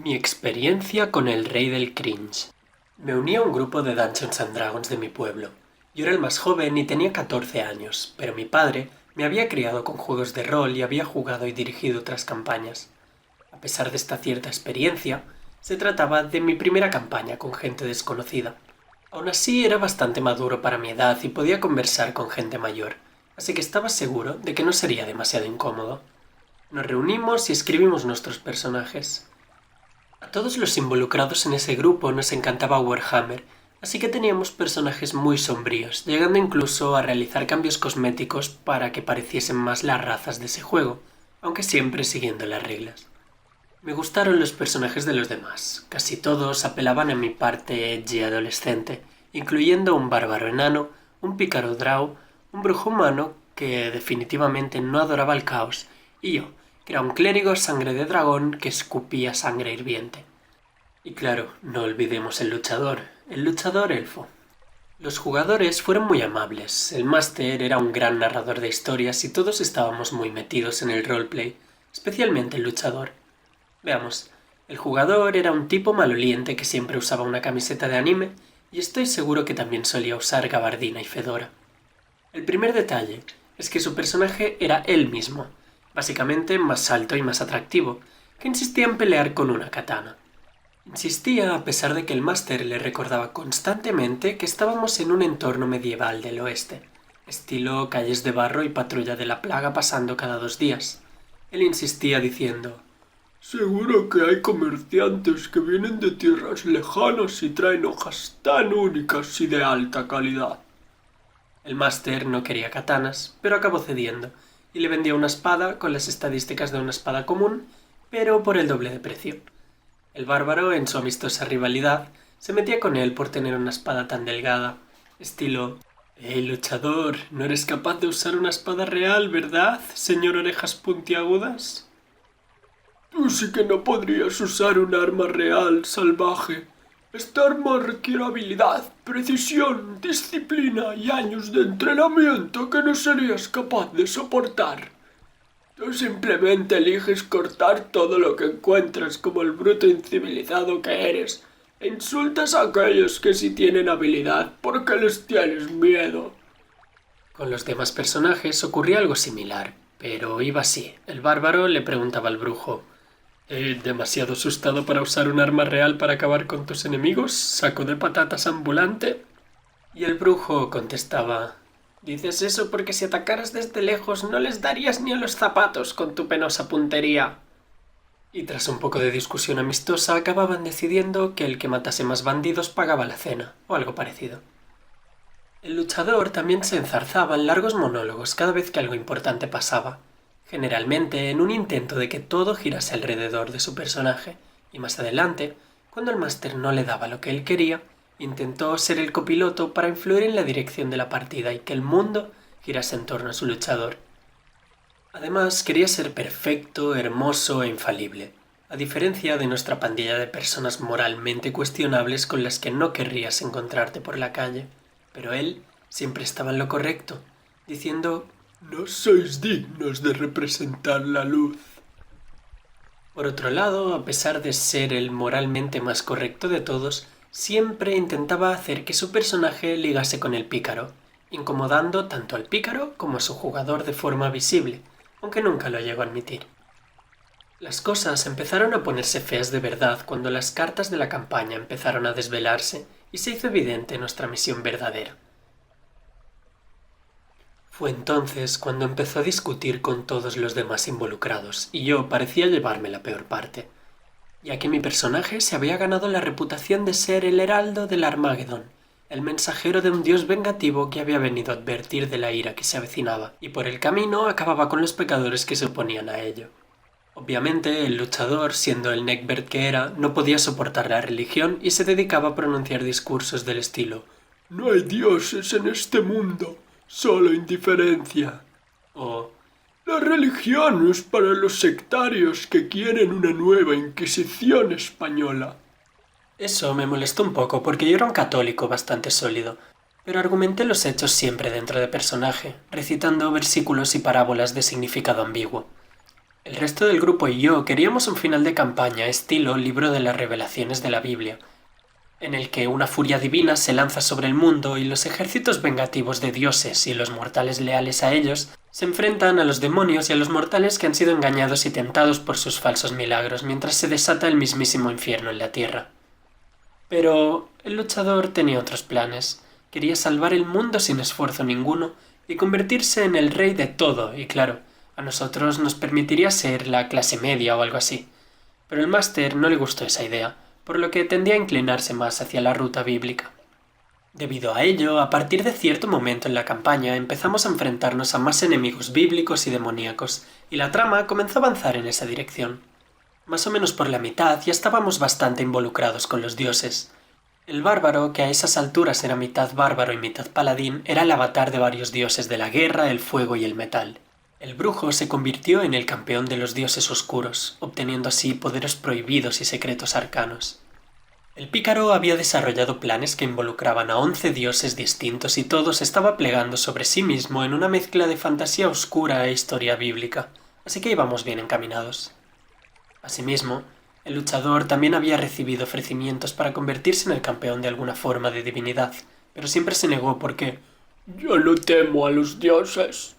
Mi experiencia con el rey del cringe. Me uní a un grupo de Dungeons and Dragons de mi pueblo. Yo era el más joven y tenía 14 años, pero mi padre me había criado con juegos de rol y había jugado y dirigido otras campañas. A pesar de esta cierta experiencia, se trataba de mi primera campaña con gente desconocida. Aún así era bastante maduro para mi edad y podía conversar con gente mayor, así que estaba seguro de que no sería demasiado incómodo. Nos reunimos y escribimos nuestros personajes. A todos los involucrados en ese grupo nos encantaba Warhammer, así que teníamos personajes muy sombríos, llegando incluso a realizar cambios cosméticos para que pareciesen más las razas de ese juego, aunque siempre siguiendo las reglas. Me gustaron los personajes de los demás, casi todos apelaban a mi parte edgy adolescente, incluyendo un bárbaro enano, un pícaro drow, un brujo humano que definitivamente no adoraba el caos, y yo, que era un clérigo sangre de dragón que escupía sangre hirviente. Y claro, no olvidemos el luchador elfo. Los jugadores fueron muy amables, el máster era un gran narrador de historias y todos estábamos muy metidos en el roleplay, especialmente el luchador. Veamos, el jugador era un tipo maloliente que siempre usaba una camiseta de anime y estoy seguro que también solía usar gabardina y fedora. El primer detalle es que su personaje era él mismo, básicamente más alto y más atractivo, que insistía en pelear con una katana. Insistía a pesar de que el máster le recordaba constantemente que estábamos en un entorno medieval del oeste, estilo calles de barro y patrulla de la plaga pasando cada 2 días. Él insistía diciendo: Seguro que hay comerciantes que vienen de tierras lejanas y traen hojas tan únicas y de alta calidad. El máster no quería katanas, pero acabó cediendo, y le vendía una espada con las estadísticas de una espada común, pero por el doble de precio. El bárbaro, en su amistosa rivalidad, se metía con él por tener una espada tan delgada, estilo: «Hey, luchador, no eres capaz de usar una espada real, ¿verdad, señor orejas puntiagudas?» Tú sí que no podrías usar un arma real, salvaje. Esta arma requiere habilidad, precisión, disciplina y años de entrenamiento que no serías capaz de soportar. Tú simplemente eliges cortar todo lo que encuentras como el bruto incivilizado que eres e insultas a aquellos que sí tienen habilidad porque les tienes miedo. Con los demás personajes ocurría algo similar, pero iba así. El bárbaro le preguntaba al brujo: ¿demasiado asustado para usar un arma real para acabar con tus enemigos, saco de patatas ambulante? Y el brujo contestaba: «Dices eso porque si atacaras desde lejos no les darías ni a los zapatos con tu penosa puntería». Y tras un poco de discusión amistosa acababan decidiendo que el que matase más bandidos pagaba la cena, o algo parecido. El luchador también se enzarzaba en largos monólogos cada vez que algo importante pasaba, generalmente en un intento de que todo girase alrededor de su personaje, y más adelante, cuando el máster no le daba lo que él quería, intentó ser el copiloto para influir en la dirección de la partida y que el mundo girase en torno a su luchador. Además, quería ser perfecto, hermoso e infalible, a diferencia de nuestra pandilla de personas moralmente cuestionables con las que no querrías encontrarte por la calle. Pero él siempre estaba en lo correcto, diciendo: «No sois dignos de representar la luz». Por otro lado, a pesar de ser el moralmente más correcto de todos, siempre intentaba hacer que su personaje ligase con el pícaro, incomodando tanto al pícaro como a su jugador de forma visible, aunque nunca lo llegó a admitir. Las cosas empezaron a ponerse feas de verdad cuando las cartas de la campaña empezaron a desvelarse y se hizo evidente nuestra misión verdadera. Fue entonces cuando empezó a discutir con todos los demás involucrados, y yo parecía llevarme la peor parte, ya que mi personaje se había ganado la reputación de ser el heraldo del Armagedón, el mensajero de un dios vengativo que había venido a advertir de la ira que se avecinaba, y por el camino acababa con los pecadores que se oponían a ello. Obviamente, el luchador, siendo el neckbeard que era, no podía soportar la religión y se dedicaba a pronunciar discursos del estilo: «No hay dioses en este mundo, solo indiferencia». O «La religión es para los sectarios que quieren una nueva Inquisición española». Eso me molestó un poco porque yo era un católico bastante sólido, pero argumenté los hechos siempre dentro de personaje, recitando versículos y parábolas de significado ambiguo. El resto del grupo y yo queríamos un final de campaña estilo Libro de las Revelaciones de la Biblia, en el que una furia divina se lanza sobre el mundo y los ejércitos vengativos de dioses y los mortales leales a ellos se enfrentan a los demonios y a los mortales que han sido engañados y tentados por sus falsos milagros mientras se desata el mismísimo infierno en la tierra. Pero el luchador tenía otros planes. Quería salvar el mundo sin esfuerzo ninguno y convertirse en el rey de todo, y claro, a nosotros nos permitiría ser la clase media o algo así. Pero al máster no le gustó esa idea, por lo que tendía a inclinarse más hacia la ruta bíblica. Debido a ello, a partir de cierto momento en la campaña empezamos a enfrentarnos a más enemigos bíblicos y demoníacos, y la trama comenzó a avanzar en esa dirección. Más o menos por la mitad ya estábamos bastante involucrados con los dioses. El bárbaro, que a esas alturas era mitad bárbaro y mitad paladín, era el avatar de varios dioses de la guerra, el fuego y el metal. El brujo se convirtió en el campeón de los dioses oscuros, obteniendo así poderes prohibidos y secretos arcanos. El pícaro había desarrollado planes que involucraban a 11 dioses distintos y todos estaba plegando sobre sí mismo en una mezcla de fantasía oscura e historia bíblica, así que íbamos bien encaminados. Asimismo, el luchador también había recibido ofrecimientos para convertirse en el campeón de alguna forma de divinidad, pero siempre se negó porque yo no temo a los dioses.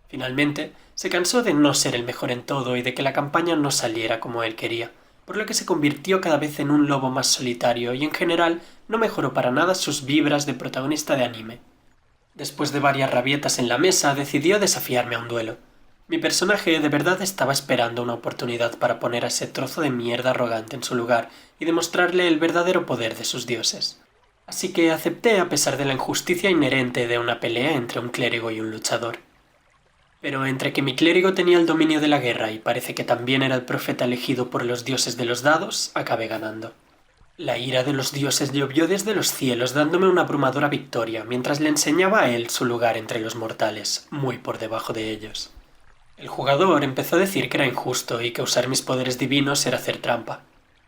Finalmente, se cansó de no ser el mejor en todo y de que la campaña no saliera como él quería, por lo que se convirtió cada vez en un lobo más solitario y en general no mejoró para nada sus vibras de protagonista de anime. Después de varias rabietas en la mesa, decidió desafiarme a un duelo. Mi personaje de verdad estaba esperando una oportunidad para poner a ese trozo de mierda arrogante en su lugar y demostrarle el verdadero poder de sus dioses. Así que acepté a pesar de la injusticia inherente de una pelea entre un clérigo y un luchador. Pero entre que mi clérigo tenía el dominio de la guerra y parece que también era el profeta elegido por los dioses de los dados, acabé ganando. La ira de los dioses llovió desde los cielos dándome una abrumadora victoria mientras le enseñaba a él su lugar entre los mortales, muy por debajo de ellos. El jugador empezó a decir que era injusto y que usar mis poderes divinos era hacer trampa.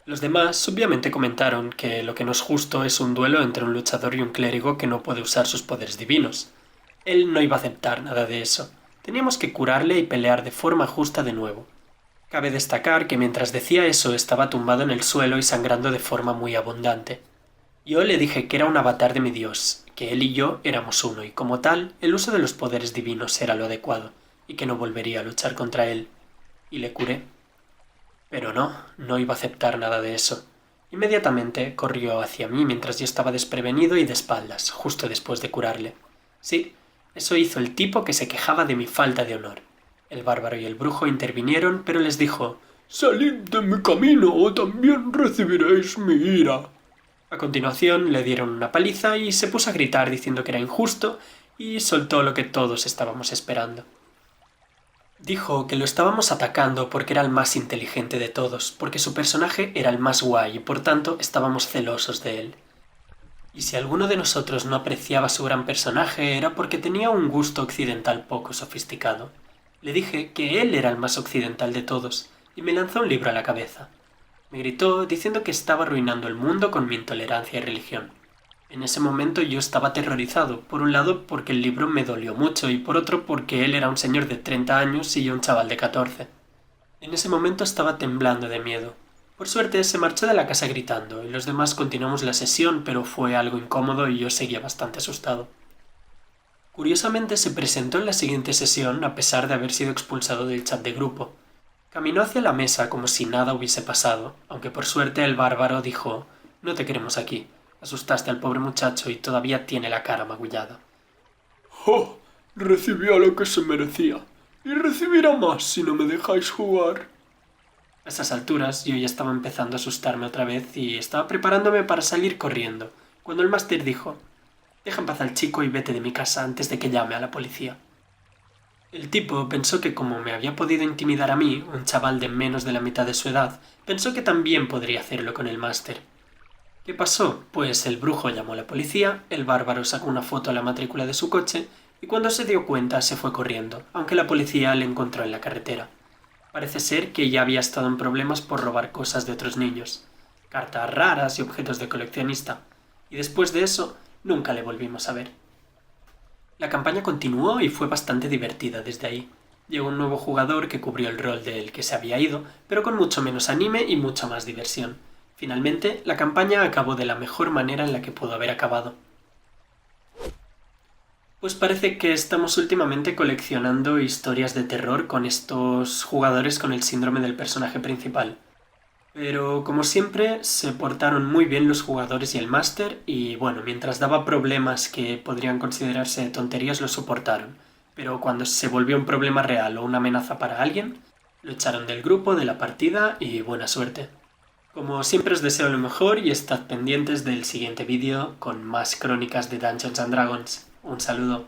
Los demás obviamente comentaron que lo que no es justo es un duelo entre un luchador y un clérigo que no puede usar sus poderes divinos. Él no iba a aceptar nada de eso. Teníamos que curarle y pelear de forma justa de nuevo. Cabe destacar que mientras decía eso estaba tumbado en el suelo y sangrando de forma muy abundante. Yo le dije que era un avatar de mi dios, que él y yo éramos uno y como tal, el uso de los poderes divinos era lo adecuado, y que no volvería a luchar contra él. Y le curé. Pero no iba a aceptar nada de eso. Inmediatamente corrió hacia mí mientras yo estaba desprevenido y de espaldas, justo después de curarle. Sí, eso hizo el tipo que se quejaba de mi falta de honor. El bárbaro y el brujo intervinieron, pero les dijo: «Salid de mi camino o también recibiréis mi ira». A continuación le dieron una paliza y se puso a gritar diciendo que era injusto y soltó lo que todos estábamos esperando. Dijo que lo estábamos atacando porque era el más inteligente de todos, porque su personaje era el más guay y por tanto estábamos celosos de él. Y si alguno de nosotros no apreciaba su gran personaje era porque tenía un gusto occidental poco sofisticado. Le dije que él era el más occidental de todos y me lanzó un libro a la cabeza. Me gritó diciendo que estaba arruinando el mundo con mi intolerancia y religión. En ese momento yo estaba aterrorizado, por un lado porque el libro me dolió mucho y por otro porque él era un señor de 30 años y yo un chaval de 14. En ese momento estaba temblando de miedo. Por suerte se marchó de la casa gritando y los demás continuamos la sesión, pero fue algo incómodo y yo seguía bastante asustado. Curiosamente se presentó en la siguiente sesión a pesar de haber sido expulsado del chat de grupo. Caminó hacia la mesa como si nada hubiese pasado, aunque por suerte el bárbaro dijo: «No te queremos aquí. Asustaste al pobre muchacho y todavía tiene la cara magullada». «Oh, recibió lo que se merecía. Y recibirá más si no me dejáis jugar». A esas alturas yo ya estaba empezando a asustarme otra vez y estaba preparándome para salir corriendo, cuando el máster dijo: «Deja en paz al chico y vete de mi casa antes de que llame a la policía». El tipo pensó que como me había podido intimidar a mí, un chaval de menos de la mitad de su edad, pensó que también podría hacerlo con el máster. ¿Qué pasó? Pues el brujo llamó a la policía, el bárbaro sacó una foto a la matrícula de su coche y cuando se dio cuenta se fue corriendo, aunque la policía le encontró en la carretera. Parece ser que ya había estado en problemas por robar cosas de otros niños, cartas raras y objetos de coleccionista, y después de eso nunca le volvimos a ver. La campaña continuó y fue bastante divertida desde ahí. Llegó un nuevo jugador que cubrió el rol del que se había ido, pero con mucho menos anime y mucha más diversión. Finalmente, la campaña acabó de la mejor manera en la que pudo haber acabado. Pues parece que estamos últimamente coleccionando historias de terror con estos jugadores con el síndrome del personaje principal. Pero como siempre, se portaron muy bien los jugadores y el máster y bueno, mientras daba problemas que podrían considerarse tonterías, lo soportaron. Pero cuando se volvió un problema real o una amenaza para alguien, lo echaron del grupo, de la partida y buena suerte. Como siempre os deseo lo mejor y estad pendientes del siguiente vídeo con más crónicas de Dungeons and Dragons. Un saludo.